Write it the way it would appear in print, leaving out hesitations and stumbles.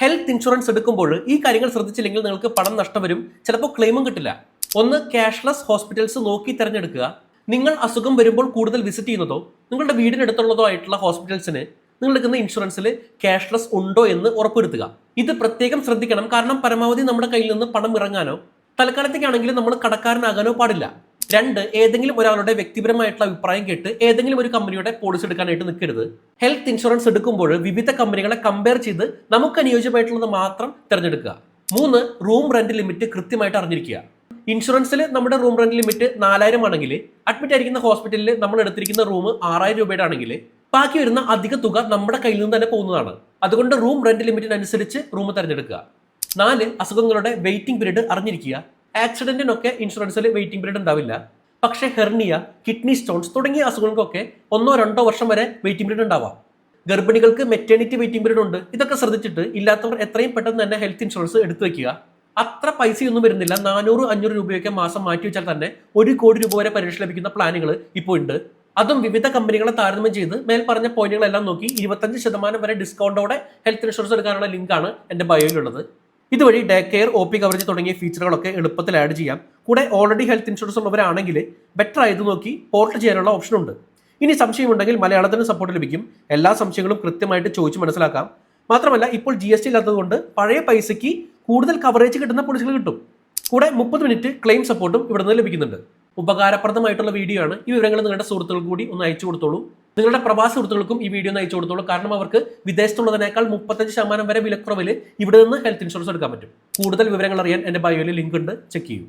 Health insurance എടുക്കുമ്പോൾ ഈ കാര്യങ്ങൾ ശ്രദ്ധിച്ചില്ലെങ്കിൽ നിങ്ങൾക്ക് പണം നഷ്ടം വരും, ചിലപ്പോൾ ക്ലെയിമും കിട്ടില്ല. ഒന്ന്, ക്യാഷ്ലെസ് ഹോസ്പിറ്റൽസ് നോക്കി തിരഞ്ഞെടുക്കുക. നിങ്ങൾ അസുഖം വരുമ്പോൾ കൂടുതൽ വിസിറ്റ് ചെയ്യുന്നതോ നിങ്ങളുടെ വീടിനടുത്തുള്ളതോ ആയിട്ടുള്ള ഹോസ്പിറ്റൽസിന് നിങ്ങൾ എടുക്കുന്ന ഇൻഷുറൻസിൽ ക്യാഷ്ലെസ് ഉണ്ടോ എന്ന് ഉറപ്പുവരുത്തുക. ഇത് പ്രത്യേകം ശ്രദ്ധിക്കണം, കാരണം പരമാവധി നമ്മുടെ കയ്യിൽ നിന്ന് പണം ഇറങ്ങാനോ തൽക്കാലത്തേക്കാണെങ്കിലും നമ്മൾ കടക്കാരനാകാനോ പാടില്ല. രണ്ട്, ഏതെങ്കിലും ഒരാളുടെ വ്യക്തിപരമായിട്ടുള്ള അഭിപ്രായം കേട്ട് ഏതെങ്കിലും ഒരു കമ്പനിയുടെ പോളിസി എടുക്കാനായിട്ട് നിൽക്കരുത്. ഹെൽത്ത് ഇൻഷുറൻസ് എടുക്കുമ്പോൾ വിവിധ കമ്പനികളെ കമ്പയർ ചെയ്ത് നമുക്ക് അനുയോജ്യമായിട്ടുള്ളത് മാത്രം തിരഞ്ഞെടുക്കുക. മൂന്ന്, റൂം റെന്റ് ലിമിറ്റ് കൃത്യമായിട്ട് അറിഞ്ഞിരിക്കുക. ഇൻഷുറൻസിൽ നമ്മുടെ റൂം റെന്റ് ലിമിറ്റ് 4000 ആണെങ്കിൽ അഡ്മിറ്റ് ആയിരിക്കുന്ന ഹോസ്പിറ്റലിൽ നമ്മൾ എടുത്തിരിക്കുന്ന റൂം 6000 രൂപയുടെ ആണെങ്കിൽ ബാക്കി വരുന്ന അധിക തുക നമ്മുടെ കയ്യിൽ നിന്ന് തന്നെ പോകുന്നതാണ്. അതുകൊണ്ട് റൂം റെന്റ് ലിമിറ്റിനനുസരിച്ച് റൂം തിരഞ്ഞെടുക്കുക. 4, അസുഖങ്ങളുടെ വെയിറ്റിംഗ് പീരീഡ് അറിഞ്ഞിരിക്കുക. ആക്സിഡന്റിനൊക്കെ ഇൻഷുറൻസിൽ വെയിറ്റിംഗ് പീരീഡ് ഉണ്ടാവില്ല, പക്ഷേ ഹെർണിയ, കിഡ്നി സ്റ്റോൺസ് തുടങ്ങിയ അസുഖങ്ങൾക്കൊക്കെ 1-2 വർഷം വരെ വെയിറ്റിംഗ് പീരീഡ് ഉണ്ടാവാം. ഗർഭിണികൾക്ക് മെറ്റേണിറ്റി വെയിറ്റിംഗ് പീരീഡ് ഉണ്ട്. ഇതൊക്കെ ശ്രദ്ധിച്ചിട്ട് ഇല്ലാത്തവർ എത്രയും പെട്ടെന്ന് തന്നെ ഹെൽത്ത് ഇൻഷുറൻസ് എടുത്തു വെക്കുക. അത്ര പൈസയൊന്നും വരുന്നില്ല, 400-500 രൂപയൊക്കെ മാസം മാറ്റി വെച്ചാൽ തന്നെ 1 കോടി രൂപ വരെ പരിരക്ഷ ലഭിക്കുന്ന പ്ലാനുകൾ ഇപ്പോൾ ഉണ്ട്. അതും വിവിധ കമ്പനികളെ താരതമ്യം ചെയ്ത് മേൽ പറഞ്ഞ പോയിന്റുകളെല്ലാം നോക്കി 25% വരെ ഡിസ്കൗണ്ടോടെ ഹെൽത്ത് ഇൻഷുറൻസ് എടുക്കാനുള്ള ലിങ്കാണ് എൻ്റെ ബയോയിലുള്ളത്. ഇതുവഴി ഡേ കെയർ, OP കവറേജ് തുടങ്ങിയ ഫീച്ചറുകളൊക്കെ എളുപ്പത്തിൽ ആഡ് ചെയ്യാം. കൂടെ ഓൾറെഡി ഹെൽത്ത് ഇൻഷുറൻസ് ഉള്ളവരാണെങ്കിൽ ബെറ്റർ ആയത് നോക്കി പോർട്ട് ചെയ്യാനുള്ള ഓപ്ഷൻ ഉണ്ട്. ഇനി സംശയമുണ്ടെങ്കിൽ മലയാളത്തിന് സപ്പോർട്ട് ലഭിക്കും. എല്ലാ സംശയങ്ങളും കൃത്യമായിട്ട് ചോദിച്ച് മനസ്സിലാക്കാം. മാത്രമല്ല ഇപ്പോൾ GST ഇല്ലാത്തതുകൊണ്ട് പഴയ പൈസയ്ക്ക് കൂടുതൽ കവറേജ് കിട്ടുന്ന പോളിസികൾ കിട്ടും. കൂടെ 30 മിനിറ്റ് ക്ലെയിം സപ്പോർട്ടും ഇവിടെ നിന്ന് ലഭിക്കുന്നുണ്ട്. ഉപകാരപ്രദമായിട്ടുള്ള വീഡിയോ ആണ്. ഈ വിവരങ്ങൾ നിങ്ങളുടെ സുഹൃത്തുക്കൾക്ക് കൂടി ഒന്ന് അയച്ചു കൊടുത്തോളൂ. നിങ്ങളുടെ പ്രവാസി സുഹൃത്തുക്കൾക്കും ഈ വീഡിയോ ഒന്ന് അയച്ചു കൊടുത്തോളൂ. കാരണം അവർക്ക് വിദേശത്തുള്ളതിനേക്കാൾ 35% വരെ വിലക്കുറവിൽ ഇവിടെ നിന്ന് ഹെൽത്ത് ഇൻഷുറൻസ് എടുക്കാൻ പറ്റും. കൂടുതൽ വിവരങ്ങൾ അറിയാൻ എൻ്റെ ബയോയിൽ ലിങ്ക് ഉണ്ട്, ചെക്ക് ചെയ്യൂ.